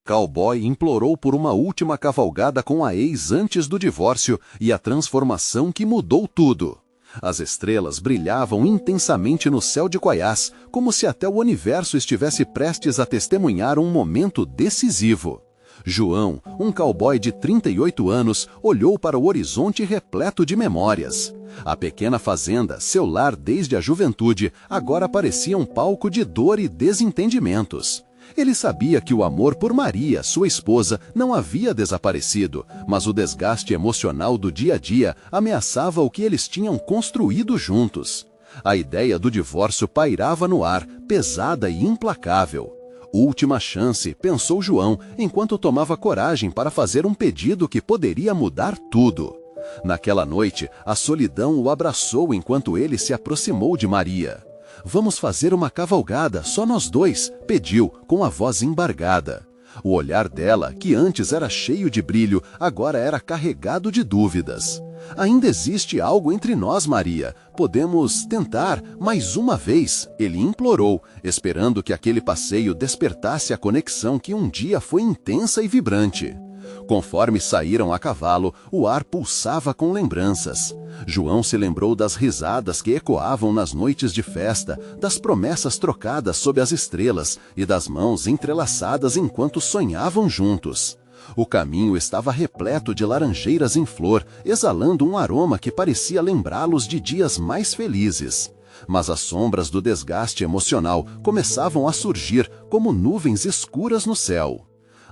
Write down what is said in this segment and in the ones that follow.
Cowboy implorou por uma última cavalgada com a ex antes do divórcio e a transformação que mudou tudo. As estrelas brilhavam intensamente no céu de Guaiás, como se até o universo estivesse prestes a testemunhar um momento decisivo. João, um cowboy de 38 anos, olhou para o horizonte repleto de memórias. A pequena fazenda, seu lar desde a juventude, agora parecia um palco de dor e desentendimentos. Ele sabia que o amor por Maria, sua esposa, não havia desaparecido, mas o desgaste emocional do dia a dia ameaçava o que eles tinham construído juntos. A ideia do divórcio pairava no ar, pesada e implacável. Última chance, pensou João, enquanto tomava coragem para fazer um pedido que poderia mudar tudo. Naquela noite, a solidão o abraçou enquanto ele se aproximou de Maria. "Vamos fazer uma cavalgada, só nós dois", pediu, com a voz embargada. O olhar dela, que antes era cheio de brilho, agora era carregado de dúvidas. "Ainda existe algo entre nós, Maria. Podemos tentar mais uma vez", ele implorou, esperando que aquele passeio despertasse a conexão que um dia foi intensa e vibrante. Conforme saíram a cavalo, o ar pulsava com lembranças. João se lembrou das risadas que ecoavam nas noites de festa, das promessas trocadas sob as estrelas e das mãos entrelaçadas enquanto sonhavam juntos. O caminho estava repleto de laranjeiras em flor, exalando um aroma que parecia lembrá-los de dias mais felizes. Mas as sombras do desgaste emocional começavam a surgir como nuvens escuras no céu.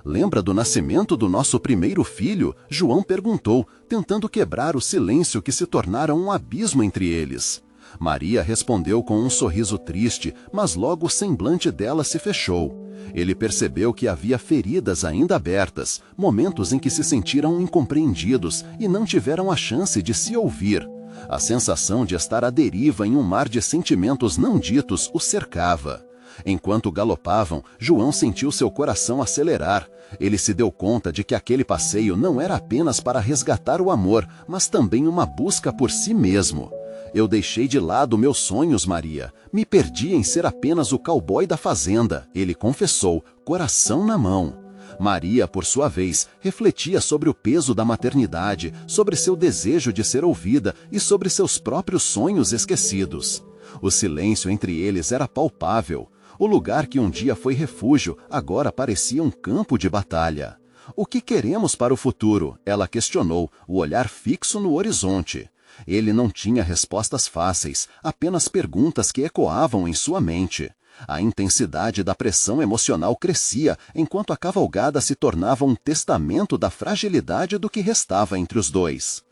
"Lembra do nascimento do nosso primeiro filho?", João perguntou, tentando quebrar o silêncio que se tornara um abismo entre eles. Maria respondeu com um sorriso triste, mas logo o semblante dela se fechou. Ele percebeu que havia feridas ainda abertas, momentos em que se sentiram incompreendidos e não tiveram a chance de se ouvir. A sensação de estar à deriva em um mar de sentimentos não ditos o cercava. Enquanto galopavam, João sentiu seu coração acelerar. Ele se deu conta de que aquele passeio não era apenas para resgatar o amor, mas também uma busca por si mesmo. "Eu deixei de lado meus sonhos, Maria. Me perdi em ser apenas o cowboy da fazenda", ele confessou, coração na mão. Maria, por sua vez, refletia sobre o peso da maternidade, sobre seu desejo de ser ouvida e sobre seus próprios sonhos esquecidos. O silêncio entre eles era palpável. O lugar que um dia foi refúgio, agora parecia um campo de batalha. "O que queremos para o futuro?", ela questionou, o olhar fixo no horizonte. Ele não tinha respostas fáceis, apenas perguntas que ecoavam em sua mente. A intensidade da pressão emocional crescia, enquanto a cavalgada se tornava um testamento da fragilidade do que restava entre os dois.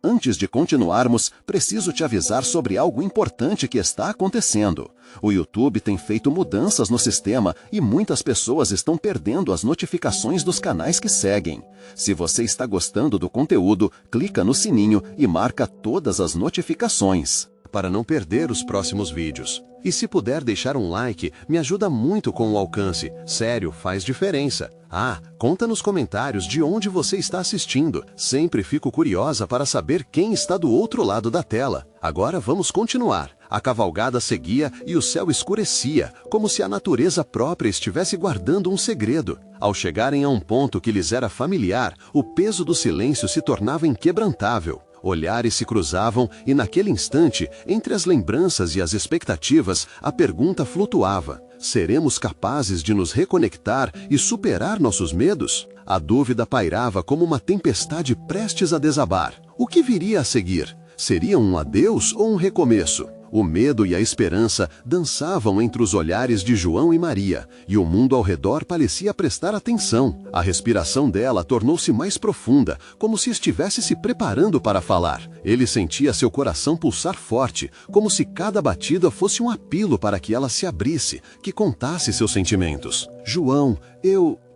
"Antes de continuarmos, preciso te avisar sobre algo importante que está acontecendo. O YouTube tem feito mudanças no sistema e muitas pessoas estão perdendo as notificações dos canais que seguem. Se você está gostando do conteúdo, clica no sininho e marca todas as notificações para não perder os próximos vídeos. E se puder deixar um like, me ajuda muito com o alcance. Sério, faz diferença. Conta nos comentários de onde você está assistindo. Sempre fico curiosa para saber quem está do outro lado da tela. Agora vamos continuar. A cavalgada seguia e o céu escurecia, como se a natureza própria estivesse guardando um segredo. Ao chegarem a um ponto que lhes era familiar, o peso do silêncio se tornava inquebrantável. Olhares se cruzavam e naquele instante, entre as lembranças e as expectativas, a pergunta flutuava: seremos capazes de nos reconectar e superar nossos medos? A dúvida pairava como uma tempestade prestes a desabar. O que viria a seguir? Seria um adeus ou um recomeço? O medo e a esperança dançavam entre os olhares de João e Maria, e o mundo ao redor parecia prestar atenção. A respiração dela tornou-se mais profunda, como se estivesse se preparando para falar. Ele sentia seu coração pulsar forte, como se cada batida fosse um apelo para que ela se abrisse, que contasse seus sentimentos. "João,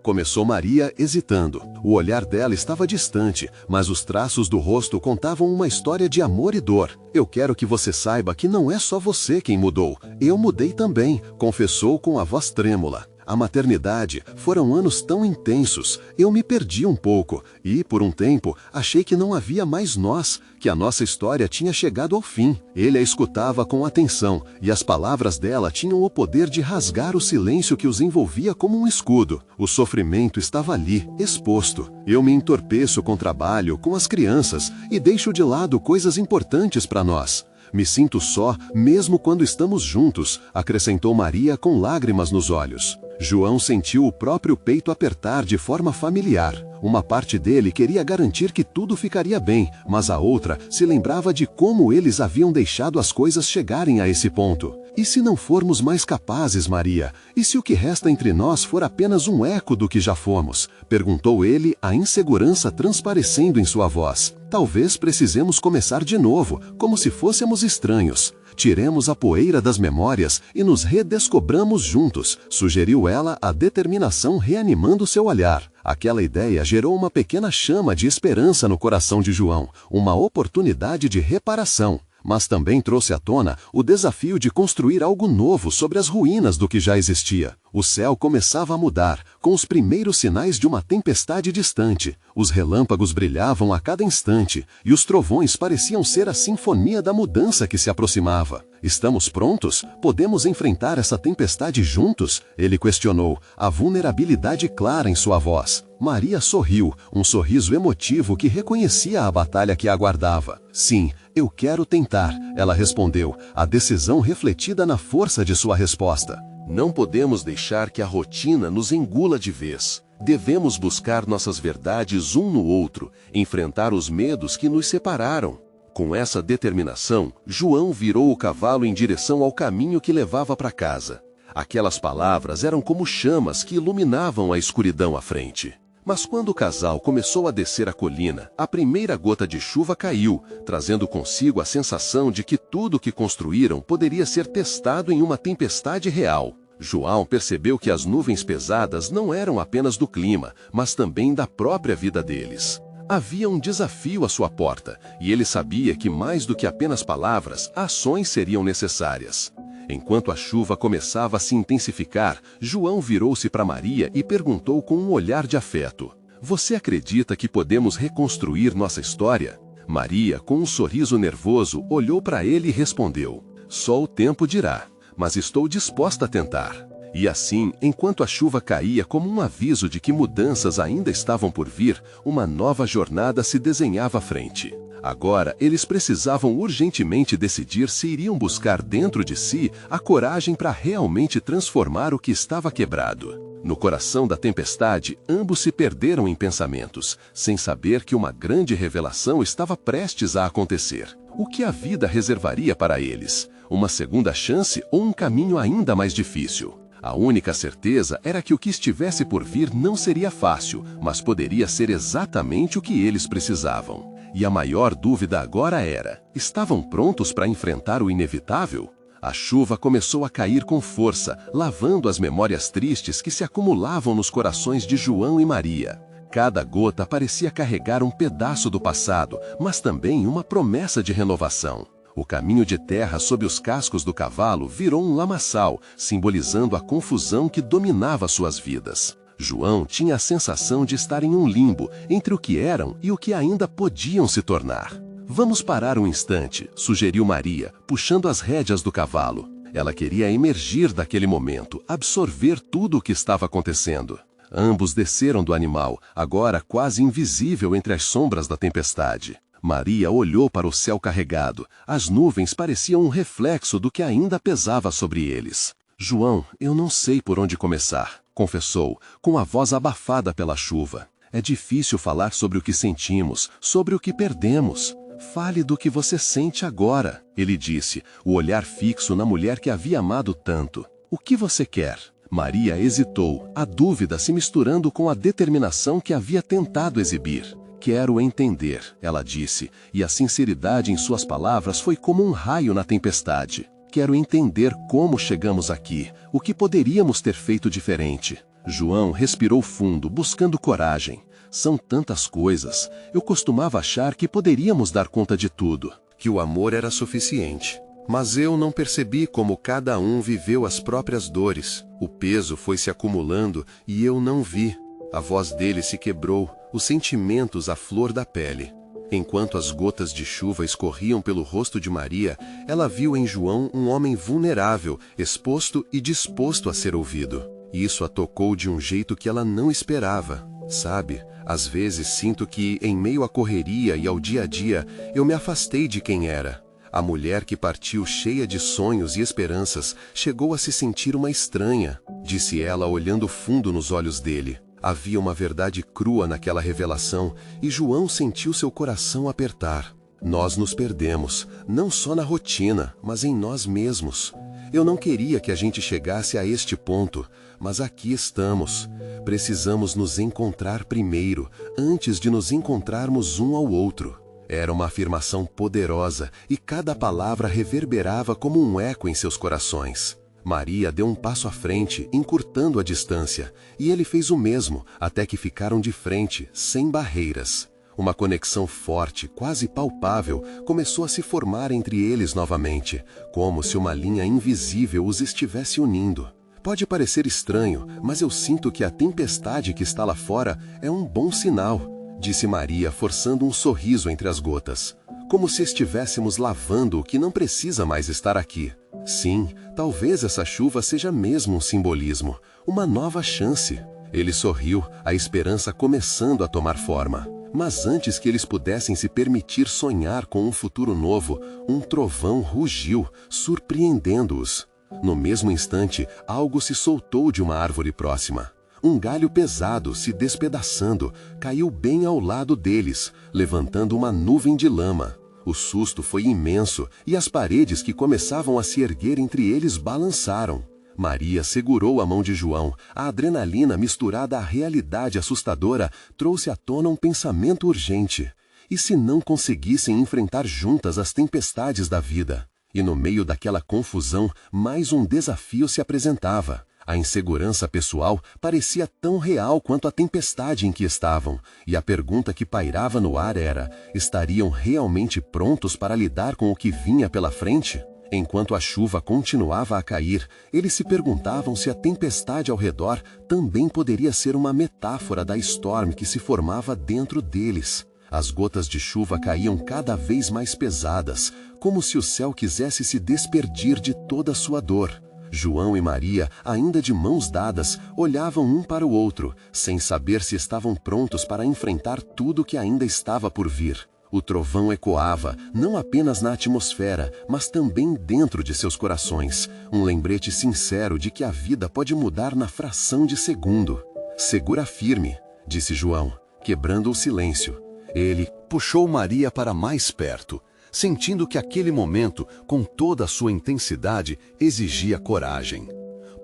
começou Maria, hesitando. O olhar dela estava distante, mas os traços do rosto contavam uma história de amor e dor. "Eu quero que você saiba que não é só você quem mudou. Eu mudei também", confessou com a voz trêmula. A maternidade foram anos tão intensos, eu me perdi um pouco e, por um tempo, achei que não havia mais nós, que a nossa história tinha chegado ao fim. Ele a escutava com atenção e as palavras dela tinham o poder de rasgar o silêncio que os envolvia como um escudo. O sofrimento estava ali, exposto. Eu me entorpeço com trabalho, com as crianças e deixo de lado coisas importantes para nós. Me sinto só, mesmo quando estamos juntos, acrescentou Maria com lágrimas nos olhos. João sentiu o próprio peito apertar de forma familiar. Uma parte dele queria garantir que tudo ficaria bem, mas a outra se lembrava de como eles haviam deixado as coisas chegarem a esse ponto. E se não formos mais capazes, Maria? E se o que resta entre nós for apenas um eco do que já fomos? Perguntou ele, a insegurança transparecendo em sua voz. Talvez precisemos começar de novo, como se fôssemos estranhos. Tiremos a poeira das memórias e nos redescobramos juntos, sugeriu ela, a determinação reanimando seu olhar. Aquela ideia gerou uma pequena chama de esperança no coração de João, uma oportunidade de reparação. Mas também trouxe à tona o desafio de construir algo novo sobre as ruínas do que já existia. O céu começava a mudar, com os primeiros sinais de uma tempestade distante. Os relâmpagos brilhavam a cada instante, e os trovões pareciam ser a sinfonia da mudança que se aproximava. Estamos prontos? Podemos enfrentar essa tempestade juntos? Ele questionou, a vulnerabilidade clara em sua voz. Maria sorriu, um sorriso emotivo que reconhecia a batalha que a aguardava. Sim, eu quero tentar, ela respondeu, a decisão refletida na força de sua resposta. Não podemos deixar que a rotina nos engula de vez. Devemos buscar nossas verdades um no outro, enfrentar os medos que nos separaram. Com essa determinação, João virou o cavalo em direção ao caminho que levava para casa. Aquelas palavras eram como chamas que iluminavam a escuridão à frente. Mas quando o casal começou a descer a colina, a primeira gota de chuva caiu, trazendo consigo a sensação de que tudo o que construíram poderia ser testado em uma tempestade real. João percebeu que as nuvens pesadas não eram apenas do clima, mas também da própria vida deles. Havia um desafio à sua porta, e ele sabia que mais do que apenas palavras, ações seriam necessárias. Enquanto a chuva começava a se intensificar, João virou-se para Maria e perguntou com um olhar de afeto: "Você acredita que podemos reconstruir nossa história?" Maria, com um sorriso nervoso, olhou para ele e respondeu: "Só o tempo dirá, mas estou disposta a tentar." E assim, enquanto a chuva caía como um aviso de que mudanças ainda estavam por vir, uma nova jornada se desenhava à frente. Agora, eles precisavam urgentemente decidir se iriam buscar dentro de si a coragem para realmente transformar o que estava quebrado. No coração da tempestade, ambos se perderam em pensamentos, sem saber que uma grande revelação estava prestes a acontecer. O que a vida reservaria para eles? Uma segunda chance ou um caminho ainda mais difícil? A única certeza era que o que estivesse por vir não seria fácil, mas poderia ser exatamente o que eles precisavam. E a maior dúvida agora era: estavam prontos para enfrentar o inevitável? A chuva começou a cair com força, lavando as memórias tristes que se acumulavam nos corações de João e Maria. Cada gota parecia carregar um pedaço do passado, mas também uma promessa de renovação. O caminho de terra sob os cascos do cavalo virou um lamaçal, simbolizando a confusão que dominava suas vidas. João tinha a sensação de estar em um limbo, entre o que eram e o que ainda podiam se tornar. "Vamos parar um instante", sugeriu Maria, puxando as rédeas do cavalo. Ela queria emergir daquele momento, absorver tudo o que estava acontecendo. Ambos desceram do animal, agora quase invisível entre as sombras da tempestade. Maria olhou para o céu carregado. As nuvens pareciam um reflexo do que ainda pesava sobre eles. "João, eu não sei por onde começar", confessou, com a voz abafada pela chuva. "É difícil falar sobre o que sentimos, sobre o que perdemos." "Fale do que você sente agora", ele disse, o olhar fixo na mulher que havia amado tanto. "O que você quer?" Maria hesitou, a dúvida se misturando com a determinação que havia tentado exibir. "Quero entender", ela disse, e a sinceridade em suas palavras foi como um raio na tempestade. "Quero entender como chegamos aqui, o que poderíamos ter feito diferente." João respirou fundo, buscando coragem. "São tantas coisas. Eu costumava achar que poderíamos dar conta de tudo, que o amor era suficiente. Mas eu não percebi como cada um viveu as próprias dores. O peso foi se acumulando e eu não vi. A voz dele se quebrou, os sentimentos à flor da pele. Enquanto as gotas de chuva escorriam pelo rosto de Maria, ela viu em João um homem vulnerável, exposto e disposto a ser ouvido. Isso a tocou de um jeito que ela não esperava. Sabe, às vezes sinto que, em meio à correria e ao dia a dia, eu me afastei de quem era. A mulher que partiu cheia de sonhos e esperanças chegou a se sentir uma estranha, disse ela olhando fundo nos olhos dele. Havia uma verdade crua naquela revelação e João sentiu seu coração apertar. Nós nos perdemos, não só na rotina, mas em nós mesmos. Eu não queria que a gente chegasse a este ponto, mas aqui estamos. Precisamos nos encontrar primeiro, antes de nos encontrarmos um ao outro. Era uma afirmação poderosa e cada palavra reverberava como um eco em seus corações. Maria deu um passo à frente, encurtando a distância, e ele fez o mesmo, até que ficaram de frente, sem barreiras. Uma conexão forte, quase palpável, começou a se formar entre eles novamente, como se uma linha invisível os estivesse unindo. Pode parecer estranho, mas eu sinto que a tempestade que está lá fora é um bom sinal, disse Maria, forçando um sorriso entre as gotas. Como se estivéssemos lavando o que não precisa mais estar aqui. Sim, talvez essa chuva seja mesmo um simbolismo, uma nova chance. Ele sorriu, a esperança começando a tomar forma. Mas antes que eles pudessem se permitir sonhar com um futuro novo, um trovão rugiu, surpreendendo-os. No mesmo instante, algo se soltou de uma árvore próxima. Um galho pesado, se despedaçando, caiu bem ao lado deles, levantando uma nuvem de lama. O susto foi imenso e as paredes que começavam a se erguer entre eles balançaram. Maria segurou a mão de João. A adrenalina misturada à realidade assustadora trouxe à tona um pensamento urgente. E se não conseguissem enfrentar juntas as tempestades da vida? E no meio daquela confusão, mais um desafio se apresentava. A insegurança pessoal parecia tão real quanto a tempestade em que estavam, e a pergunta que pairava no ar era: estariam realmente prontos para lidar com o que vinha pela frente? Enquanto a chuva continuava a cair, eles se perguntavam se a tempestade ao redor também poderia ser uma metáfora da storm que se formava dentro deles. As gotas de chuva caíam cada vez mais pesadas, como se o céu quisesse se despedir de toda a sua dor. João e Maria, ainda de mãos dadas, olhavam um para o outro, sem saber se estavam prontos para enfrentar tudo que ainda estava por vir. O trovão ecoava, não apenas na atmosfera, mas também dentro de seus corações, um lembrete sincero de que a vida pode mudar na fração de segundo. "Segura firme", disse João, quebrando o silêncio. Ele puxou Maria para mais perto, sentindo que aquele momento, com toda a sua intensidade, exigia coragem.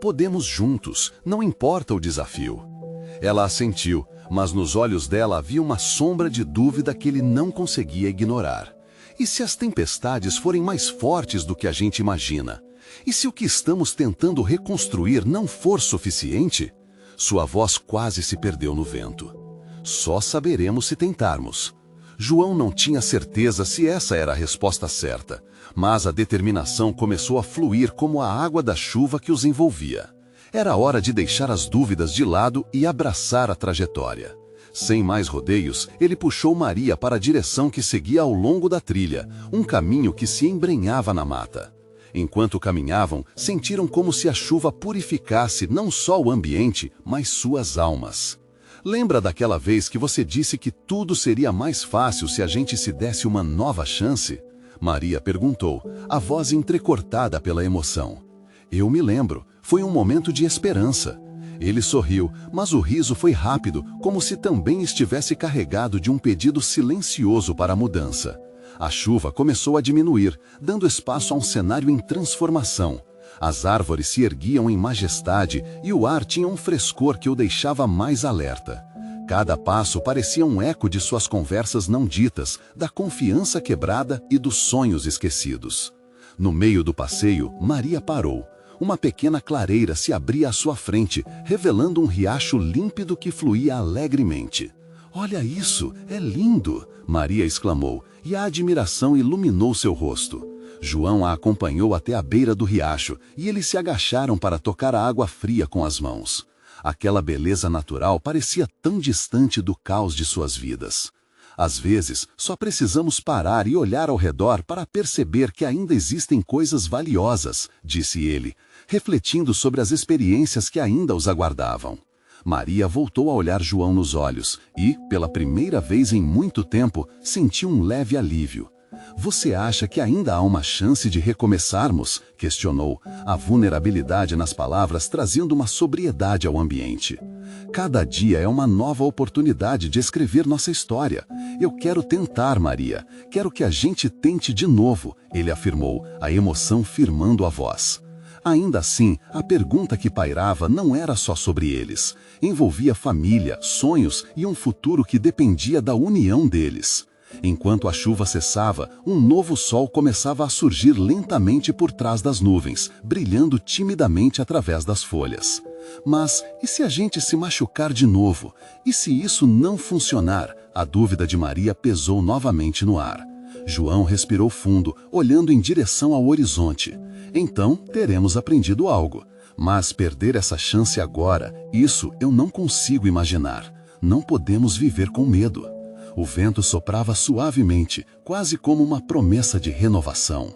"Podemos juntos, não importa o desafio." Ela assentiu, mas nos olhos dela havia uma sombra de dúvida que ele não conseguia ignorar. E se as tempestades forem mais fortes do que a gente imagina? E se o que estamos tentando reconstruir não for suficiente? Sua voz quase se perdeu no vento. "Só saberemos se tentarmos." João não tinha certeza se essa era a resposta certa, mas a determinação começou a fluir como a água da chuva que os envolvia. Era hora de deixar as dúvidas de lado e abraçar a trajetória. Sem mais rodeios, ele puxou Maria para a direção que seguia ao longo da trilha, um caminho que se embrenhava na mata. Enquanto caminhavam, sentiram como se a chuva purificasse não só o ambiente, mas suas almas. "Lembra daquela vez que você disse que tudo seria mais fácil se a gente se desse uma nova chance?" Maria perguntou, a voz entrecortada pela emoção. "Eu me lembro, foi um momento de esperança." Ele sorriu, mas o riso foi rápido, como se também estivesse carregado de um pedido silencioso para a mudança. A chuva começou a diminuir, dando espaço a um cenário em transformação. As árvores se erguiam em majestade e o ar tinha um frescor que o deixava mais alerta. Cada passo parecia um eco de suas conversas não ditas, da confiança quebrada e dos sonhos esquecidos. No meio do passeio, Maria parou. Uma pequena clareira se abria à sua frente, revelando um riacho límpido que fluía alegremente. "Olha isso, é lindo!" Maria exclamou, e a admiração iluminou seu rosto. João a acompanhou até a beira do riacho e eles se agacharam para tocar a água fria com as mãos. Aquela beleza natural parecia tão distante do caos de suas vidas. Às vezes, só precisamos parar e olhar ao redor para perceber que ainda existem coisas valiosas, disse ele, refletindo sobre as experiências que ainda os aguardavam. Maria voltou a olhar João nos olhos e, pela primeira vez em muito tempo, sentiu um leve alívio. Você acha que ainda há uma chance de recomeçarmos? Questionou, a vulnerabilidade nas palavras trazendo uma sobriedade ao ambiente. Cada dia é uma nova oportunidade de escrever nossa história. Eu quero tentar, Maria. Quero que a gente tente de novo, ele afirmou, a emoção firmando a voz. Ainda assim, a pergunta que pairava não era só sobre eles. Envolvia família, sonhos e um futuro que dependia da união deles. Enquanto a chuva cessava, um novo sol começava a surgir lentamente por trás das nuvens, brilhando timidamente através das folhas. Mas, e se a gente se machucar de novo? E se isso não funcionar? A dúvida de Maria pesou novamente no ar. João respirou fundo, olhando em direção ao horizonte. Então, teremos aprendido algo. Mas perder essa chance agora, isso eu não consigo imaginar. Não podemos viver com medo. O vento soprava suavemente, quase como uma promessa de renovação.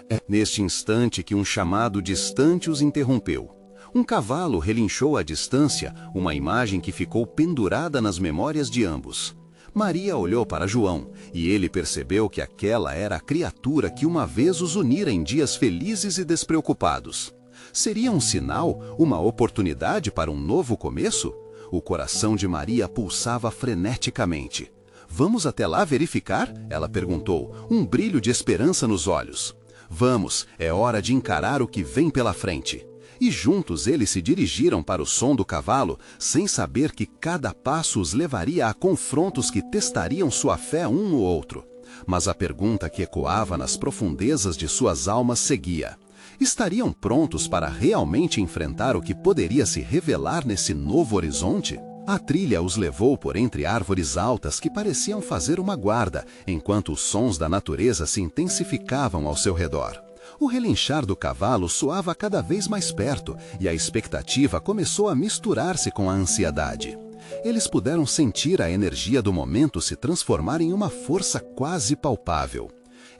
É neste instante que um chamado distante os interrompeu. Um cavalo relinchou à distância, uma imagem que ficou pendurada nas memórias de ambos. Maria olhou para João, e ele percebeu que aquela era a criatura que uma vez os unira em dias felizes e despreocupados. Seria um sinal, uma oportunidade para um novo começo? O coração de Maria pulsava freneticamente. Vamos até lá verificar? Ela perguntou, um brilho de esperança nos olhos. Vamos, é hora de encarar o que vem pela frente. E juntos eles se dirigiram para o som do cavalo, sem saber que cada passo os levaria a confrontos que testariam sua fé um no outro. Mas a pergunta que ecoava nas profundezas de suas almas seguia. Estariam prontos para realmente enfrentar o que poderia se revelar nesse novo horizonte? A trilha os levou por entre árvores altas que pareciam fazer uma guarda, enquanto os sons da natureza se intensificavam ao seu redor. O relinchar do cavalo soava cada vez mais perto, e a expectativa começou a misturar-se com a ansiedade. Eles puderam sentir a energia do momento se transformar em uma força quase palpável.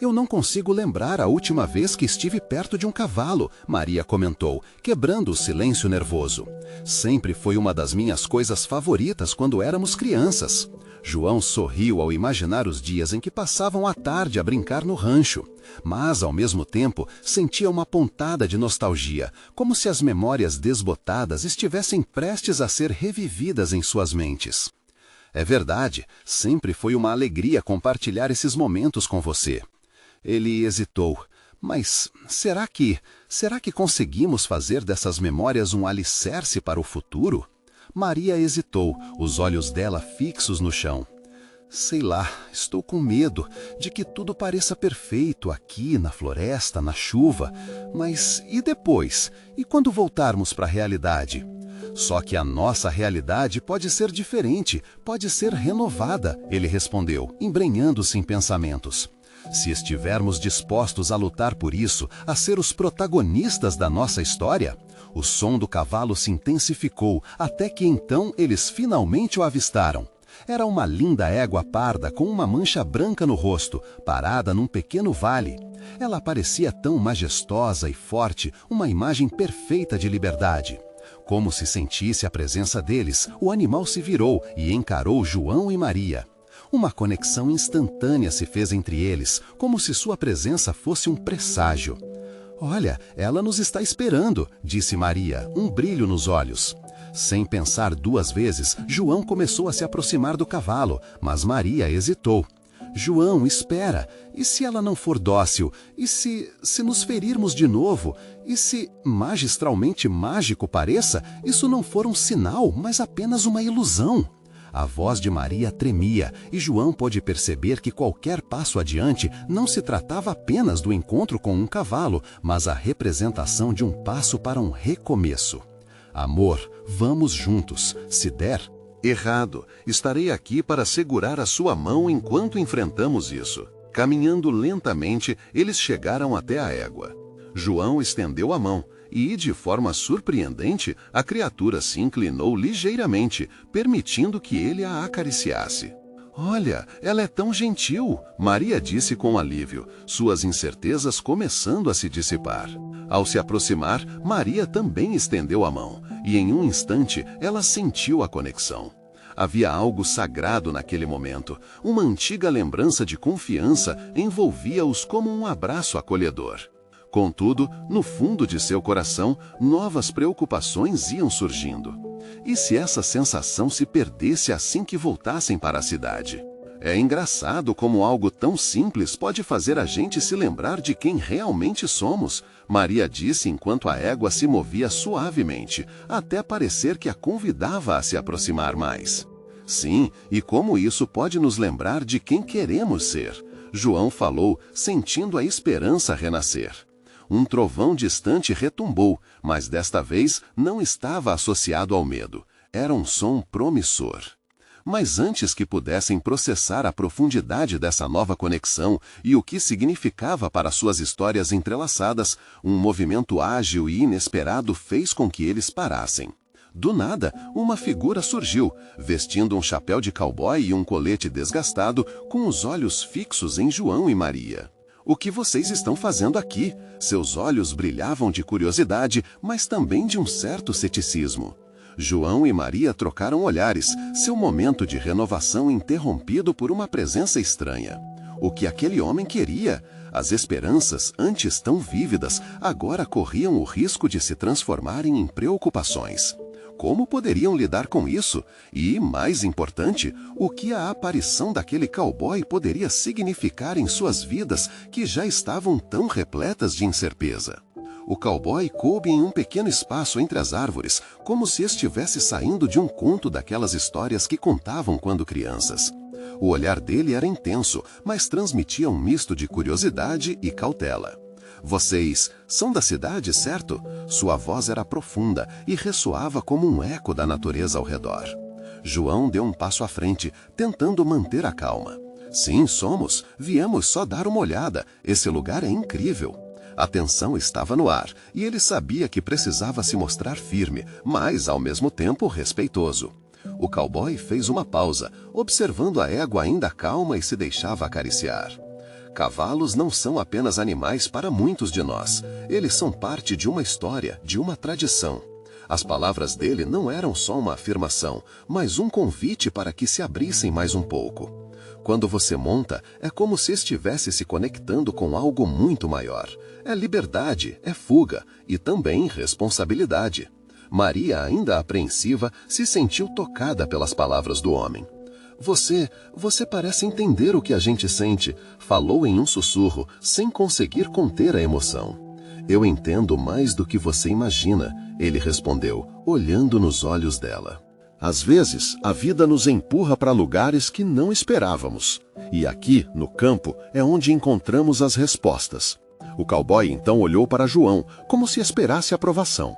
Eu não consigo lembrar a última vez que estive perto de um cavalo, Maria comentou, quebrando o silêncio nervoso. Sempre foi uma das minhas coisas favoritas quando éramos crianças. João sorriu ao imaginar os dias em que passavam a tarde a brincar no rancho. Mas, ao mesmo tempo, sentia uma pontada de nostalgia, como se as memórias desbotadas estivessem prestes a ser revividas em suas mentes. É verdade, sempre foi uma alegria compartilhar esses momentos com você. Ele hesitou. Mas será que conseguimos fazer dessas memórias um alicerce para o futuro? Maria hesitou, os olhos dela fixos no chão. Sei lá, estou com medo de que tudo pareça perfeito aqui, na floresta, na chuva. Mas e depois? E quando voltarmos para a realidade? Só que a nossa realidade pode ser diferente, pode ser renovada, ele respondeu, embrenhando-se em pensamentos. Se estivermos dispostos a lutar por isso, a ser os protagonistas da nossa história, o som do cavalo se intensificou, até que então eles finalmente o avistaram. Era uma linda égua parda com uma mancha branca no rosto, parada num pequeno vale. Ela parecia tão majestosa e forte, uma imagem perfeita de liberdade. Como se sentisse a presença deles, o animal se virou e encarou João e Maria. Uma conexão instantânea se fez entre eles, como se sua presença fosse um presságio. Olha, ela nos está esperando, disse Maria, um brilho nos olhos. Sem pensar duas vezes, João começou a se aproximar do cavalo, mas Maria hesitou. João, espera. E se ela não for dócil? E se nos ferirmos de novo? E se, magistralmente mágico pareça, isso não for um sinal, mas apenas uma ilusão? A voz de Maria tremia, e João pôde perceber que qualquer passo adiante não se tratava apenas do encontro com um cavalo, mas a representação de um passo para um recomeço. Amor, vamos juntos, se der. Errado, estarei aqui para segurar a sua mão enquanto enfrentamos isso. Caminhando lentamente, eles chegaram até a égua. João estendeu a mão e, de forma surpreendente, a criatura se inclinou ligeiramente, permitindo que ele a acariciasse. "Olha, ela é tão gentil", Maria disse com alívio, suas incertezas começando a se dissipar. Ao se aproximar, Maria também estendeu a mão, e em um instante ela sentiu a conexão. Havia algo sagrado naquele momento, uma antiga lembrança de confiança envolvia-os como um abraço acolhedor. Contudo, no fundo de seu coração, novas preocupações iam surgindo. E se essa sensação se perdesse assim que voltassem para a cidade? É engraçado como algo tão simples pode fazer a gente se lembrar de quem realmente somos, Maria disse enquanto a égua se movia suavemente, até parecer que a convidava a se aproximar mais. Sim, e como isso pode nos lembrar de quem queremos ser? João falou, sentindo a esperança renascer. Um trovão distante retumbou, mas desta vez não estava associado ao medo. Era um som promissor. Mas antes que pudessem processar a profundidade dessa nova conexão e o que significava para suas histórias entrelaçadas, um movimento ágil e inesperado fez com que eles parassem. Do nada, uma figura surgiu, vestindo um chapéu de cowboy e um colete desgastado, com os olhos fixos em João e Maria. "O que vocês estão fazendo aqui?" Seus olhos brilhavam de curiosidade, mas também de um certo ceticismo. João e Maria trocaram olhares, seu momento de renovação interrompido por uma presença estranha. O que aquele homem queria? As esperanças, antes tão vívidas, agora corriam o risco de se transformarem em preocupações. Como poderiam lidar com isso? E, mais importante, o que a aparição daquele cowboy poderia significar em suas vidas que já estavam tão repletas de incerteza? O cowboy coube em um pequeno espaço entre as árvores, como se estivesse saindo de um conto daquelas histórias que contavam quando crianças. O olhar dele era intenso, mas transmitia um misto de curiosidade e cautela. "Vocês são da cidade, certo?" Sua voz era profunda e ressoava como um eco da natureza ao redor. João deu um passo à frente, tentando manter a calma. "Sim, somos. Viemos só dar uma olhada. Esse lugar é incrível." A tensão estava no ar, e ele sabia que precisava se mostrar firme, mas, ao mesmo tempo, respeitoso. O cowboy fez uma pausa, observando a égua ainda calma e se deixava acariciar. "Cavalos não são apenas animais para muitos de nós. Eles são parte de uma história, de uma tradição." As palavras dele não eram só uma afirmação, mas um convite para que se abrissem mais um pouco. Quando você monta, é como se estivesse se conectando com algo muito maior. É liberdade, é fuga e também responsabilidade. Maria, ainda apreensiva, se sentiu tocada pelas palavras do homem. Você parece entender o que a gente sente", falou em um sussurro, sem conseguir conter a emoção. "Eu entendo mais do que você imagina", ele respondeu, olhando nos olhos dela. Às vezes, a vida nos empurra para lugares que não esperávamos. E aqui, no campo, é onde encontramos as respostas. O cowboy então olhou para João, como se esperasse aprovação.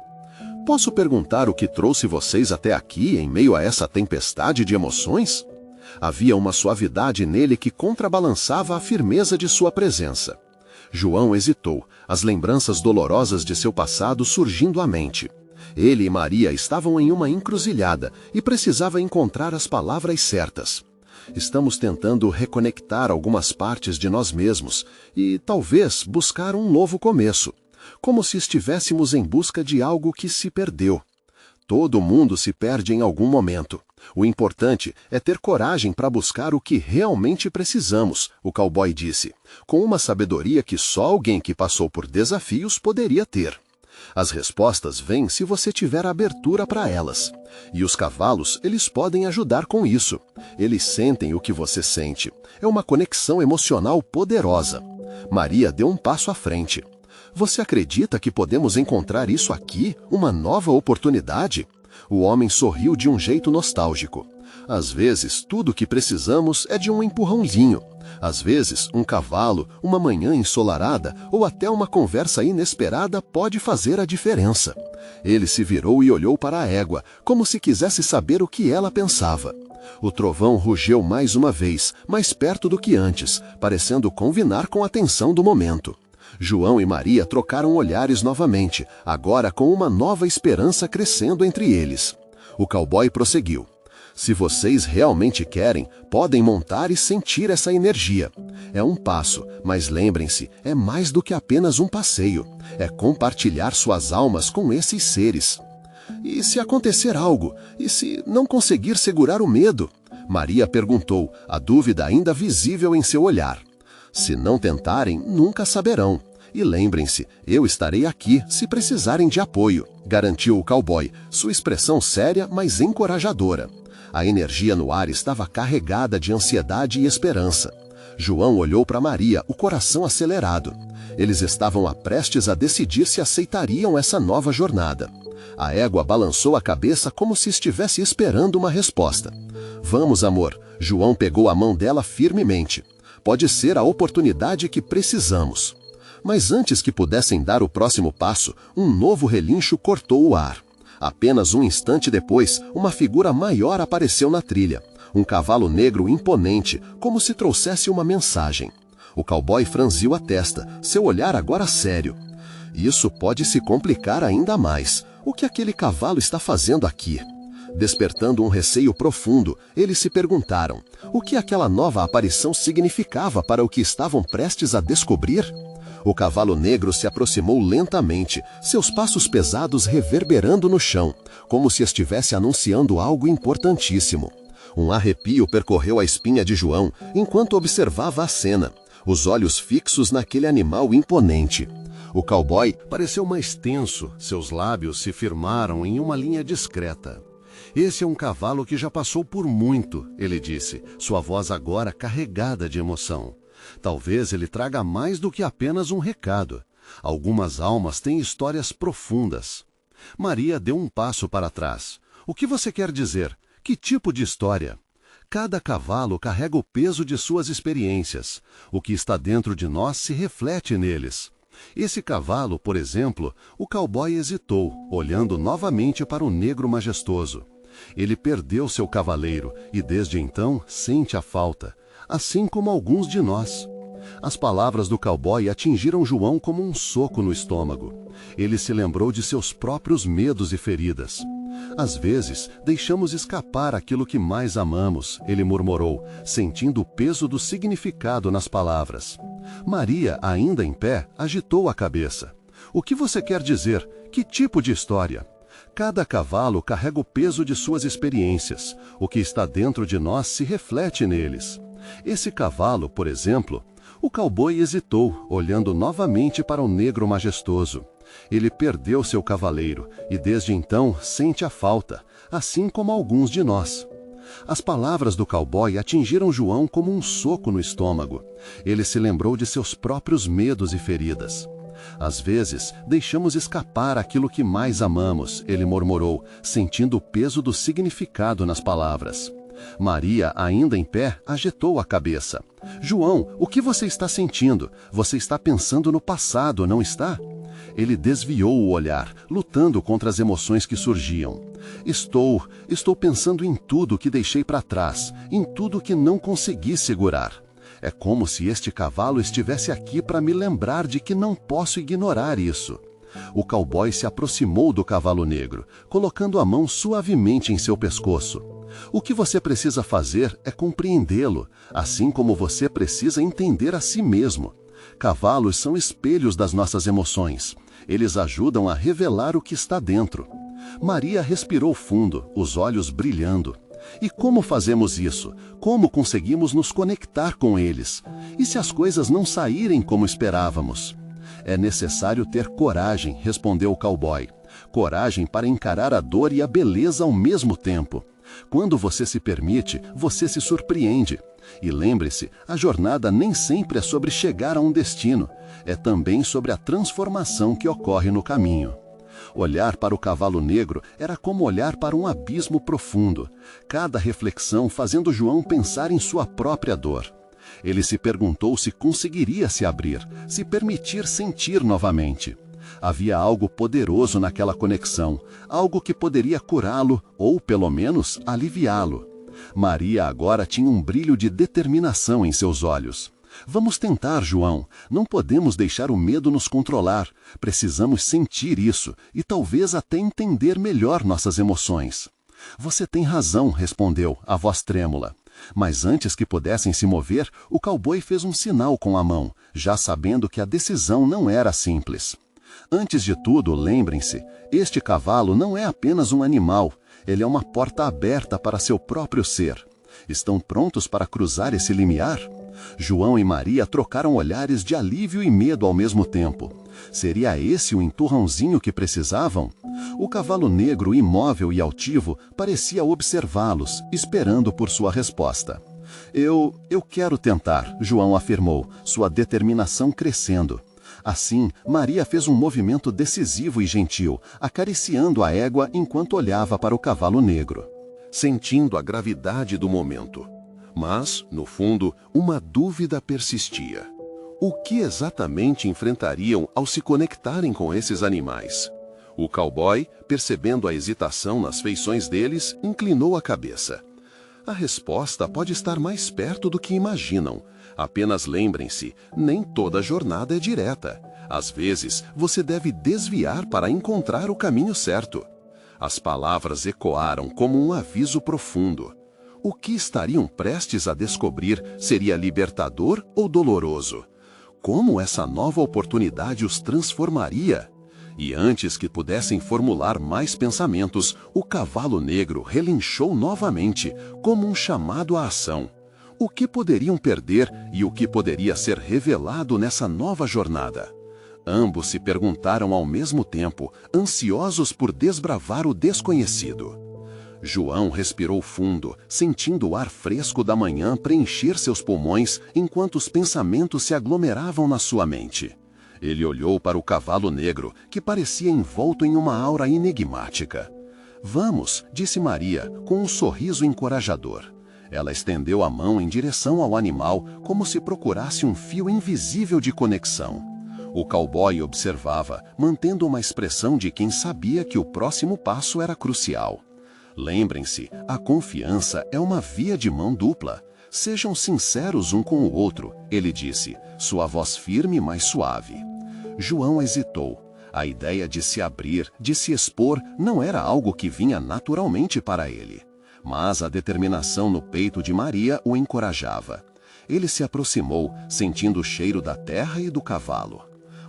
"Posso perguntar o que trouxe vocês até aqui em meio a essa tempestade de emoções?" Havia uma suavidade nele que contrabalançava a firmeza de sua presença. João hesitou, as lembranças dolorosas de seu passado surgindo à mente. Ele e Maria estavam em uma encruzilhada e precisava encontrar as palavras certas. Estamos tentando reconectar algumas partes de nós mesmos e, talvez, buscar um novo começo, como se estivéssemos em busca de algo que se perdeu. Todo mundo se perde em algum momento. O importante é ter coragem para buscar o que realmente precisamos, o cowboy disse, com uma sabedoria que só alguém que passou por desafios poderia ter. As respostas vêm se você tiver abertura para elas. E os cavalos, eles podem ajudar com isso. Eles sentem o que você sente. É uma conexão emocional poderosa. Maria deu um passo à frente. "Você acredita que podemos encontrar isso aqui? Uma nova oportunidade?" O homem sorriu de um jeito nostálgico. "Às vezes, tudo o que precisamos é de um empurrãozinho. Às vezes, um cavalo, uma manhã ensolarada ou até uma conversa inesperada pode fazer a diferença." Ele se virou e olhou para a égua, como se quisesse saber o que ela pensava. O trovão rugeu mais uma vez, mais perto do que antes, parecendo convinar com a tensão do momento. João e Maria trocaram olhares novamente, agora com uma nova esperança crescendo entre eles. O cowboy prosseguiu. Se vocês realmente querem, podem montar e sentir essa energia. É um passo, mas lembrem-se, é mais do que apenas um passeio. É compartilhar suas almas com esses seres. E se acontecer algo? E se não conseguir segurar o medo? Maria perguntou, a dúvida ainda visível em seu olhar. Se não tentarem, nunca saberão. E lembrem-se, eu estarei aqui se precisarem de apoio, garantiu o cowboy, sua expressão séria, mas encorajadora. A energia no ar estava carregada de ansiedade e esperança. João olhou para Maria, o coração acelerado. Eles estavam prestes a decidir se aceitariam essa nova jornada. A égua balançou a cabeça como se estivesse esperando uma resposta. Vamos, amor. João pegou a mão dela firmemente. Pode ser a oportunidade que precisamos. Mas antes que pudessem dar o próximo passo, um novo relincho cortou o ar. Apenas um instante depois, uma figura maior apareceu na trilha. Um cavalo negro imponente, como se trouxesse uma mensagem. O cowboy franziu a testa, seu olhar agora sério. Isso pode se complicar ainda mais. O que aquele cavalo está fazendo aqui? Despertando um receio profundo, eles se perguntaram o que aquela nova aparição significava para o que estavam prestes a descobrir. O cavalo negro se aproximou lentamente, seus passos pesados reverberando no chão, como se estivesse anunciando algo importantíssimo. Um arrepio percorreu a espinha de João enquanto observava a cena, os olhos fixos naquele animal imponente. O cowboy pareceu mais tenso, seus lábios se firmaram em uma linha discreta. Esse é um cavalo que já passou por muito, ele disse, sua voz agora carregada de emoção. Talvez ele traga mais do que apenas um recado. Algumas almas têm histórias profundas. Maria deu um passo para trás. O que você quer dizer? Que tipo de história? Cada cavalo carrega o peso de suas experiências. O que está dentro de nós se reflete neles. Esse cavalo, por exemplo, o cowboy hesitou, olhando novamente para o negro majestoso. Ele perdeu seu cavaleiro e desde então sente a falta, assim como alguns de nós. As palavras do cowboy atingiram João como um soco no estômago. Ele se lembrou de seus próprios medos e feridas. Às vezes, deixamos escapar aquilo que mais amamos, ele murmurou, sentindo o peso do significado nas palavras. Maria, ainda em pé, agitou a cabeça. O que você quer dizer? Que tipo de história? Cada cavalo carrega o peso de suas experiências. O que está dentro de nós se reflete neles. Esse cavalo, por exemplo, o cowboy hesitou, olhando novamente para o negro majestoso. Ele perdeu seu cavaleiro e desde então sente a falta, assim como alguns de nós. As palavras do cowboy atingiram João como um soco no estômago. Ele se lembrou de seus próprios medos e feridas. Às vezes, deixamos escapar aquilo que mais amamos, ele murmurou, sentindo o peso do significado nas palavras. Maria, ainda em pé, agitou a cabeça. João, o que você está sentindo? Você está pensando no passado, não está? Ele desviou o olhar, lutando contra as emoções que surgiam. Estou pensando em tudo que deixei para trás, em tudo que não consegui segurar. É como se este cavalo estivesse aqui para me lembrar de que não posso ignorar isso. O cowboy se aproximou do cavalo negro, colocando a mão suavemente em seu pescoço. O que você precisa fazer é compreendê-lo, assim como você precisa entender a si mesmo. Cavalos são espelhos das nossas emoções. Eles ajudam a revelar o que está dentro. Maria respirou fundo, os olhos brilhando. E como fazemos isso? Como conseguimos nos conectar com eles? E se as coisas não saírem como esperávamos? É necessário ter coragem, respondeu o cowboy. Coragem para encarar a dor e a beleza ao mesmo tempo. Quando você se permite, você se surpreende. E lembre-se, a jornada nem sempre é sobre chegar a um destino. É também sobre a transformação que ocorre no caminho. Olhar para o cavalo negro era como olhar para um abismo profundo. Cada reflexão fazendo João pensar em sua própria dor. Ele se perguntou se conseguiria se abrir, se permitir sentir novamente. Havia algo poderoso naquela conexão, algo que poderia curá-lo ou, pelo menos, aliviá-lo. Maria agora tinha um brilho de determinação em seus olhos. Vamos tentar, João. Não podemos deixar o medo nos controlar. Precisamos sentir isso e talvez até entender melhor nossas emoções. Você tem razão, respondeu, a voz trêmula. Mas antes que pudessem se mover, o cowboy fez um sinal com a mão, já sabendo que a decisão não era simples. Antes de tudo, lembrem-se, este cavalo não é apenas um animal, ele é uma porta aberta para seu próprio ser. Estão prontos para cruzar esse limiar? João e Maria trocaram olhares de alívio e medo ao mesmo tempo. Seria esse o empurrãozinho que precisavam? O cavalo negro, imóvel e altivo, parecia observá-los, esperando por sua resposta. Eu quero tentar, João afirmou, sua determinação crescendo. Assim, Maria fez um movimento decisivo e gentil, acariciando a égua enquanto olhava para o cavalo negro, sentindo a gravidade do momento. Mas, no fundo, uma dúvida persistia. O que exatamente enfrentariam ao se conectarem com esses animais? O cowboy, percebendo a hesitação nas feições deles, inclinou a cabeça. A resposta pode estar mais perto do que imaginam. Apenas lembrem-se, nem toda jornada é direta. Às vezes, você deve desviar para encontrar o caminho certo. As palavras ecoaram como um aviso profundo. O que estariam prestes a descobrir seria libertador ou doloroso? Como essa nova oportunidade os transformaria? E antes que pudessem formular mais pensamentos, o cavalo negro relinchou novamente, como um chamado à ação. O que poderiam perder e o que poderia ser revelado nessa nova jornada? Ambos se perguntaram ao mesmo tempo, ansiosos por desbravar o desconhecido. João respirou fundo, sentindo o ar fresco da manhã preencher seus pulmões enquanto os pensamentos se aglomeravam na sua mente. Ele olhou para o cavalo negro, que parecia envolto em uma aura enigmática. Vamos, disse Maria, com um sorriso encorajador. Ela estendeu a mão em direção ao animal, como se procurasse um fio invisível de conexão. O cowboy observava, mantendo uma expressão de quem sabia que o próximo passo era crucial. Lembrem-se, a confiança é uma via de mão dupla. Sejam sinceros um com o outro, ele disse, sua voz firme, mas suave. João hesitou. A ideia de se abrir, de se expor, não era algo que vinha naturalmente para ele. Mas a determinação no peito de Maria o encorajava. Ele se aproximou, sentindo o cheiro da terra e do cavalo.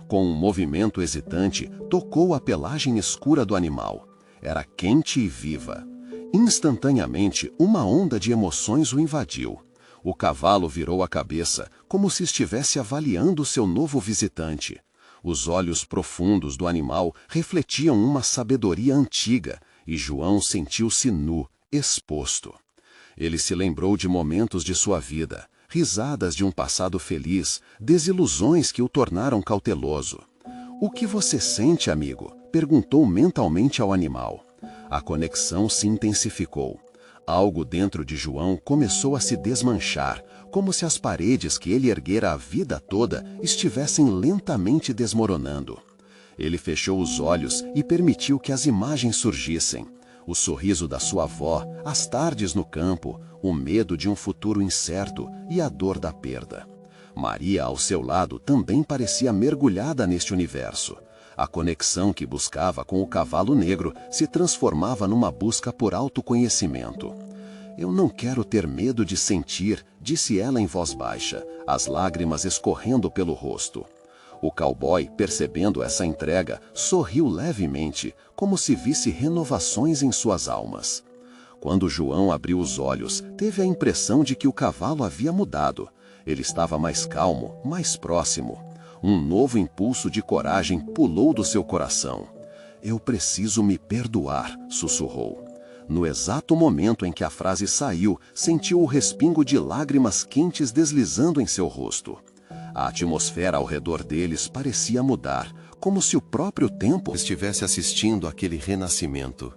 Com um movimento hesitante, tocou a pelagem escura do animal. Era quente e viva. Instantaneamente, uma onda de emoções o invadiu. O cavalo virou a cabeça, como se estivesse avaliando seu novo visitante. Os olhos profundos do animal refletiam uma sabedoria antiga, e João sentiu-se nu, exposto. Ele se lembrou de momentos de sua vida, risadas de um passado feliz, desilusões que o tornaram cauteloso. "O que você sente, amigo?" perguntou mentalmente ao animal. A conexão se intensificou. Algo dentro de João começou a se desmanchar, como se as paredes que ele erguera a vida toda estivessem lentamente desmoronando. Ele fechou os olhos e permitiu que as imagens surgissem. O sorriso da sua avó, as tardes no campo, o medo de um futuro incerto e a dor da perda. Maria, ao seu lado, também parecia mergulhada neste universo. A conexão que buscava com o cavalo negro se transformava numa busca por autoconhecimento. "Eu não quero ter medo de sentir", disse ela em voz baixa, as lágrimas escorrendo pelo rosto. O cowboy, percebendo essa entrega, sorriu levemente, como se visse renovações em suas almas. Quando João abriu os olhos, teve a impressão de que o cavalo havia mudado. Ele estava mais calmo, mais próximo. Um novo impulso de coragem pulou do seu coração. "Eu preciso me perdoar", sussurrou. No exato momento em que a frase saiu, sentiu o respingo de lágrimas quentes deslizando em seu rosto. A atmosfera ao redor deles parecia mudar, como se o próprio tempo estivesse assistindo àquele renascimento.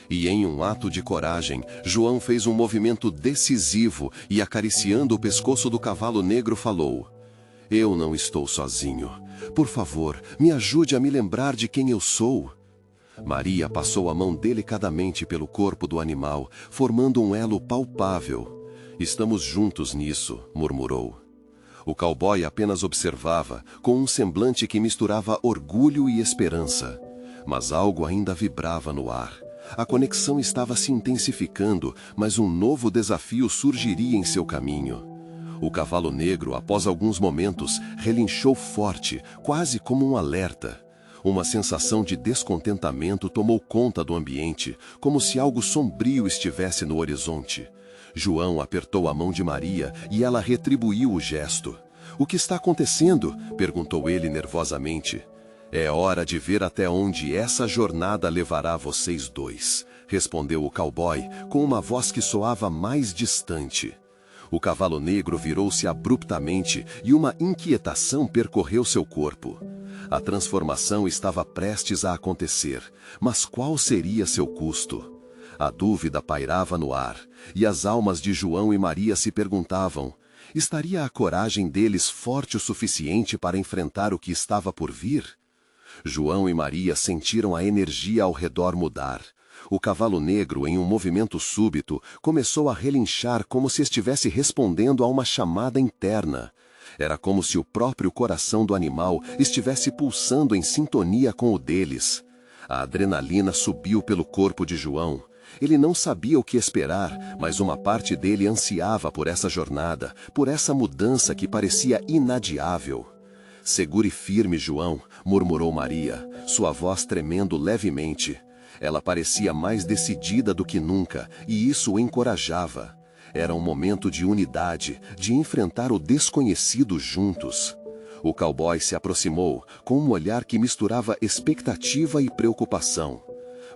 E em um ato de coragem, João fez um movimento decisivo e, acariciando o pescoço do cavalo negro, falou: "Eu não estou sozinho. Por favor, me ajude a me lembrar de quem eu sou." Maria passou a mão delicadamente pelo corpo do animal, formando um elo palpável. Estamos juntos nisso, murmurou. O cowboy apenas observava, com um semblante que misturava orgulho e esperança. Mas algo ainda vibrava no ar. A conexão estava se intensificando, mas um novo desafio surgiria em seu caminho. O cavalo negro, após alguns momentos, relinchou forte, quase como um alerta. Uma sensação de descontentamento tomou conta do ambiente, como se algo sombrio estivesse no horizonte. João apertou a mão de Maria e ela retribuiu o gesto. "O que está acontecendo?" perguntou ele nervosamente. "É hora de ver até onde essa jornada levará vocês dois", respondeu o cowboy com uma voz que soava mais distante. O cavalo negro virou-se abruptamente e uma inquietação percorreu seu corpo. A transformação estava prestes a acontecer, mas qual seria seu custo? A dúvida pairava no ar, e as almas de João e Maria se perguntavam: estaria a coragem deles forte o suficiente para enfrentar o que estava por vir? João e Maria sentiram a energia ao redor mudar. O cavalo negro, em um movimento súbito, começou a relinchar como se estivesse respondendo a uma chamada interna. Era como se o próprio coração do animal estivesse pulsando em sintonia com o deles. A adrenalina subiu pelo corpo de João. Ele não sabia o que esperar, mas uma parte dele ansiava por essa jornada, por essa mudança que parecia inadiável. "Segure firme, João", murmurou Maria, sua voz tremendo levemente. Ela parecia mais decidida do que nunca, e isso o encorajava. Era um momento de unidade, de enfrentar o desconhecido juntos. O cowboy se aproximou, com um olhar que misturava expectativa e preocupação.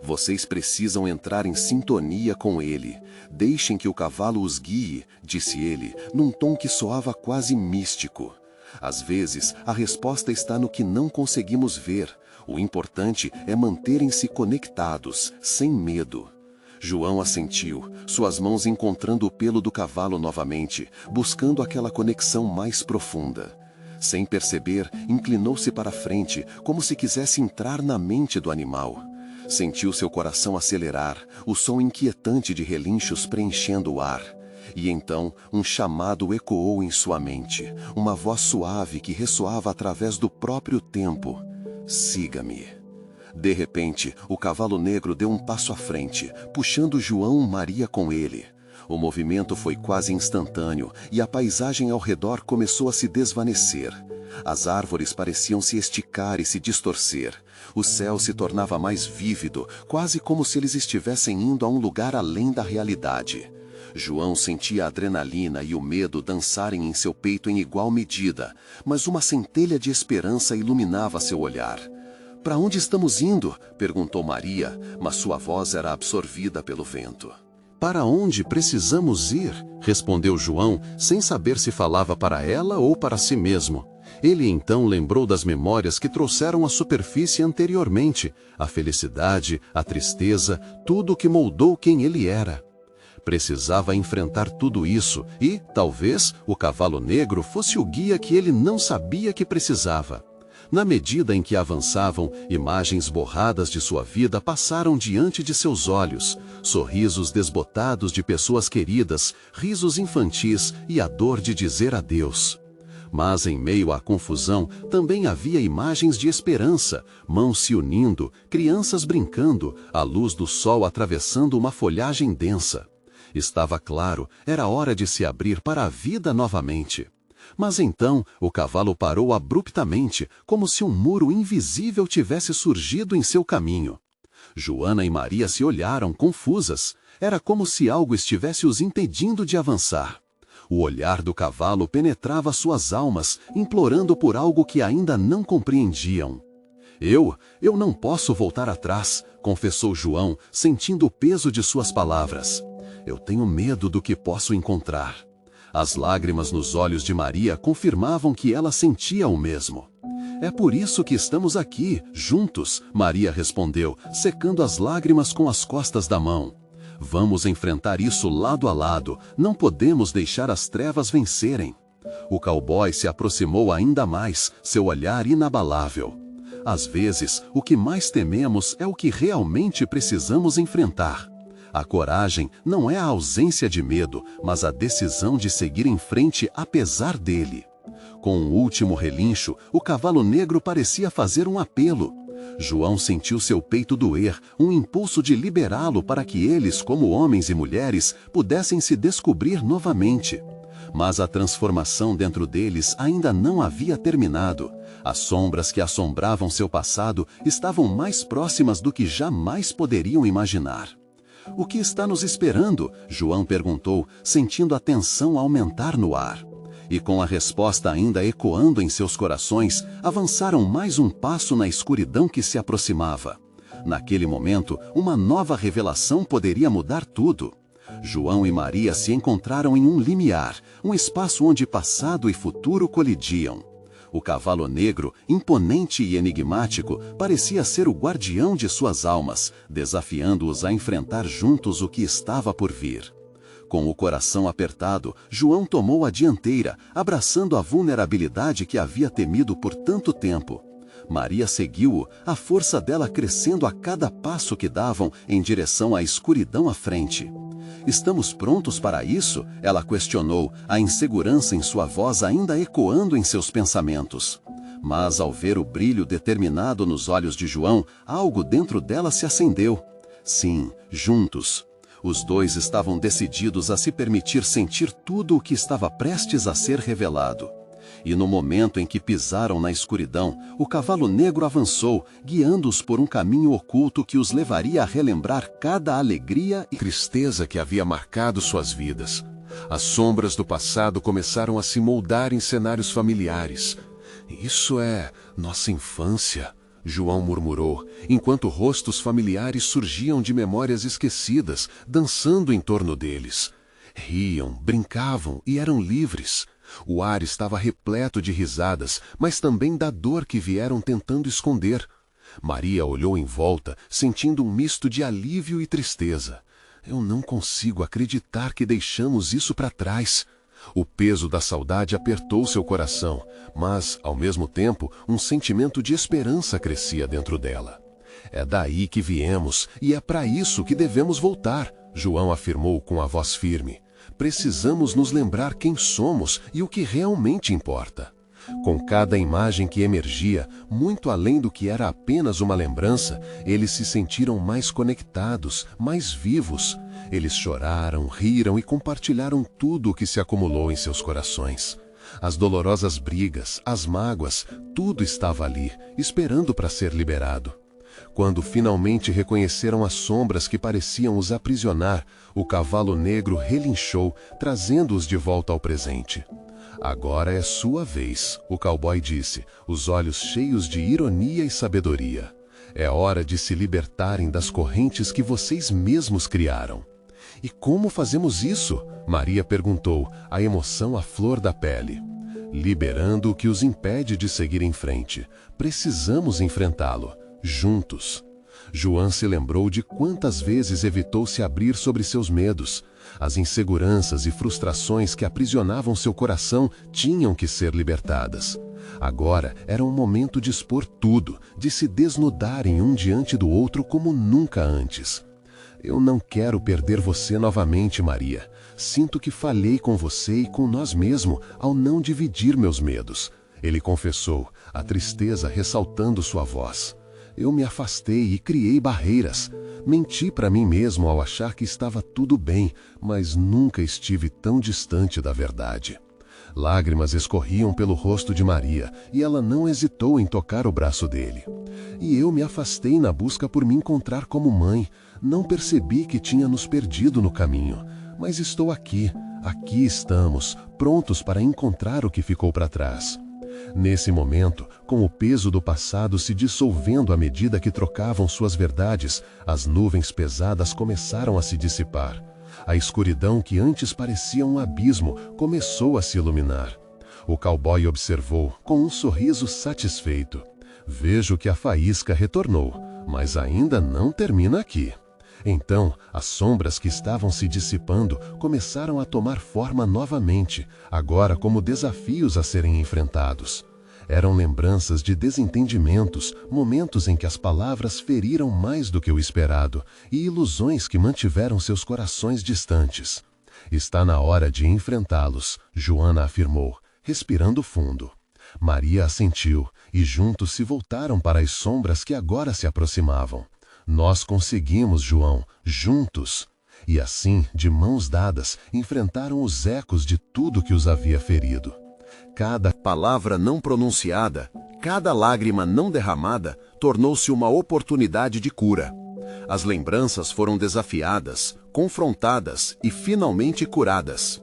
"Vocês precisam entrar em sintonia com ele. Deixem que o cavalo os guie", disse ele, num tom que soava quase místico. "Às vezes, a resposta está no que não conseguimos ver. O importante é manterem-se conectados, sem medo." João assentiu, suas mãos encontrando o pelo do cavalo novamente, buscando aquela conexão mais profunda. Sem perceber, inclinou-se para a frente, como se quisesse entrar na mente do animal. Sentiu seu coração acelerar, o som inquietante de relinchos preenchendo o ar. E então, um chamado ecoou em sua mente, uma voz suave que ressoava através do próprio tempo: "Siga-me." De repente, o cavalo negro deu um passo à frente, puxando João e Maria com ele. O movimento foi quase instantâneo e a paisagem ao redor começou a se desvanecer. As árvores pareciam se esticar e se distorcer. O céu se tornava mais vívido, quase como se eles estivessem indo a um lugar além da realidade. João sentia a adrenalina e o medo dançarem em seu peito em igual medida, mas uma centelha de esperança iluminava seu olhar. "Para onde estamos indo?" perguntou Maria, mas sua voz era absorvida pelo vento. "Para onde precisamos ir?" respondeu João, sem saber se falava para ela ou para si mesmo. Ele então lembrou das memórias que trouxeram à superfície anteriormente, a felicidade, a tristeza, tudo o que moldou quem ele era. Precisava enfrentar tudo isso e, talvez, o cavalo negro fosse o guia que ele não sabia que precisava. Na medida em que avançavam, imagens borradas de sua vida passaram diante de seus olhos, sorrisos desbotados de pessoas queridas, risos infantis e a dor de dizer adeus. Mas em meio à confusão também havia imagens de esperança, mãos se unindo, crianças brincando, a luz do sol atravessando uma folhagem densa. Estava claro, era hora de se abrir para a vida novamente. Mas então o cavalo parou abruptamente, como se um muro invisível tivesse surgido em seu caminho. Joana e Maria se olharam confusas. Era como se algo estivesse os impedindo de avançar. O olhar do cavalo penetrava suas almas, implorando por algo que ainda não compreendiam. Eu não posso voltar atrás", confessou João, sentindo o peso de suas palavras. "Eu tenho medo do que posso encontrar." As lágrimas nos olhos de Maria confirmavam que ela sentia o mesmo. "É por isso que estamos aqui, juntos", Maria respondeu, secando as lágrimas com as costas da mão. "Vamos enfrentar isso lado a lado, não podemos deixar as trevas vencerem." O cowboy se aproximou ainda mais, seu olhar inabalável. Às vezes, o que mais tememos é o que realmente precisamos enfrentar. A coragem não é a ausência de medo, mas a decisão de seguir em frente apesar dele. Com um último relincho, o cavalo negro parecia fazer um apelo. João sentiu seu peito doer, um impulso de liberá-lo para que eles, como homens e mulheres, pudessem se descobrir novamente. Mas a transformação dentro deles ainda não havia terminado. As sombras que assombravam seu passado estavam mais próximas do que jamais poderiam imaginar. "O que está nos esperando?" João perguntou, sentindo a tensão aumentar no ar. E com a resposta ainda ecoando em seus corações, avançaram mais um passo na escuridão que se aproximava. Naquele momento, uma nova revelação poderia mudar tudo. João e Maria se encontraram em um limiar, um espaço onde passado e futuro colidiam. O cavalo negro, imponente e enigmático, parecia ser o guardião de suas almas, desafiando-os a enfrentar juntos o que estava por vir. Com o coração apertado, João tomou a dianteira, abraçando a vulnerabilidade que havia temido por tanto tempo. Maria seguiu-o, a força dela crescendo a cada passo que davam em direção à escuridão à frente. "Estamos prontos para isso?" ela questionou, a insegurança em sua voz ainda ecoando em seus pensamentos. Mas ao ver o brilho determinado nos olhos de João, algo dentro dela se acendeu. Sim, juntos. Os dois estavam decididos a se permitir sentir tudo o que estava prestes a ser revelado. E no momento em que pisaram na escuridão, o cavalo negro avançou, guiando-os por um caminho oculto que os levaria a relembrar cada alegria e tristeza que havia marcado suas vidas. As sombras do passado começaram a se moldar em cenários familiares. "Isso é nossa infância", João murmurou, enquanto rostos familiares surgiam de memórias esquecidas, dançando em torno deles. Riam, brincavam e eram livres. O ar estava repleto de risadas, mas também da dor que vieram tentando esconder. Maria olhou em volta, sentindo um misto de alívio e tristeza. "Eu não consigo acreditar que deixamos isso para trás." O peso da saudade apertou seu coração, mas, ao mesmo tempo, um sentimento de esperança crescia dentro dela. "É daí que viemos, e é para isso que devemos voltar", João afirmou com a voz firme. "Precisamos nos lembrar quem somos e o que realmente importa." Com cada imagem que emergia, muito além do que era apenas uma lembrança, eles se sentiram mais conectados, mais vivos. Eles choraram, riram e compartilharam tudo o que se acumulou em seus corações. As dolorosas brigas, as mágoas, tudo estava ali, esperando para ser liberado. Quando finalmente reconheceram as sombras que pareciam os aprisionar, o cavalo negro relinchou, trazendo-os de volta ao presente. "Agora é sua vez", o cowboy disse, os olhos cheios de ironia e sabedoria. "É hora de se libertarem das correntes que vocês mesmos criaram." "E como fazemos isso?" Maria perguntou, a emoção à flor da pele. "Liberando o que os impede de seguir em frente. Precisamos enfrentá-lo, juntos." João se lembrou de quantas vezes evitou se abrir sobre seus medos. As inseguranças e frustrações que aprisionavam seu coração tinham que ser libertadas. Agora era um momento de expor tudo, de se desnudarem um diante do outro como nunca antes. "Eu não quero perder você novamente, Maria. Sinto que falhei com você e com nós mesmos ao não dividir meus medos", ele confessou, a tristeza ressaltando sua voz. "Eu me afastei e criei barreiras. Menti para mim mesmo ao achar que estava tudo bem, mas nunca estive tão distante da verdade." Lágrimas escorriam pelo rosto de Maria, e ela não hesitou em tocar o braço dele. "E eu me afastei na busca por me encontrar como mãe. Não percebi que tinha nos perdido no caminho. Mas estou aqui, aqui estamos, prontos para encontrar o que ficou para trás." Nesse momento, com o peso do passado se dissolvendo à medida que trocavam suas verdades, as nuvens pesadas começaram a se dissipar. A escuridão que antes parecia um abismo começou a se iluminar. O cowboy observou, com um sorriso satisfeito. "Vejo que a faísca retornou, mas ainda não termina aqui." Então, as sombras que estavam se dissipando começaram a tomar forma novamente, agora como desafios a serem enfrentados. Eram lembranças de desentendimentos, momentos em que as palavras feriram mais do que o esperado e ilusões que mantiveram seus corações distantes. Está na hora de enfrentá-los, Joana afirmou, respirando fundo. Maria assentiu e juntos se voltaram para as sombras que agora se aproximavam. Nós conseguimos, João, juntos. E assim, de mãos dadas, enfrentaram os ecos de tudo que os havia ferido. Cada palavra não pronunciada, cada lágrima não derramada, tornou-se uma oportunidade de cura. As lembranças foram desafiadas, confrontadas e finalmente curadas.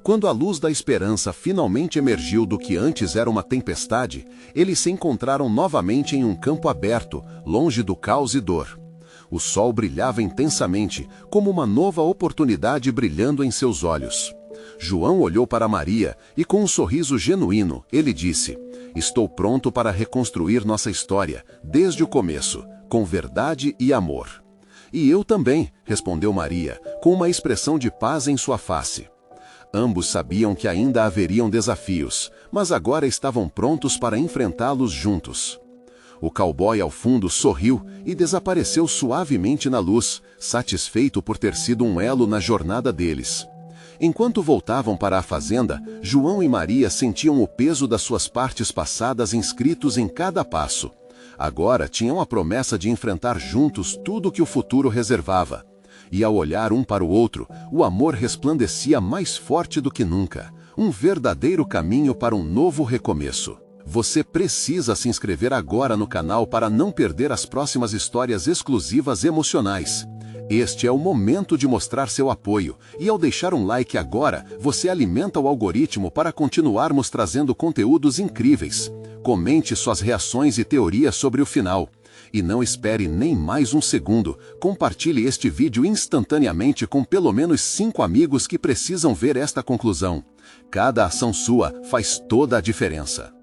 Quando a luz da esperança finalmente emergiu do que antes era uma tempestade, eles se encontraram novamente em um campo aberto, longe do caos e dor. O sol brilhava intensamente, como uma nova oportunidade brilhando em seus olhos. João olhou para Maria e, com um sorriso genuíno, ele disse: "Estou pronto para reconstruir nossa história, desde o começo, com verdade e amor." "E eu também", respondeu Maria, com uma expressão de paz em sua face. Ambos sabiam que ainda haveriam desafios, mas agora estavam prontos para enfrentá-los juntos. O cowboy ao fundo sorriu e desapareceu suavemente na luz, satisfeito por ter sido um elo na jornada deles. Enquanto voltavam para a fazenda, João e Maria sentiam o peso das suas partes passadas inscritos em cada passo. Agora tinham a promessa de enfrentar juntos tudo que o futuro reservava. E ao olhar um para o outro, o amor resplandecia mais forte do que nunca. Um verdadeiro caminho para um novo recomeço. Você precisa se inscrever agora no canal para não perder as próximas histórias exclusivas emocionais. Este é o momento de mostrar seu apoio, e ao deixar um like agora, você alimenta o algoritmo para continuarmos trazendo conteúdos incríveis. Comente suas reações e teorias sobre o final. E não espere nem mais um segundo, compartilhe este vídeo instantaneamente com pelo menos 5 amigos que precisam ver esta conclusão. Cada ação sua faz toda a diferença.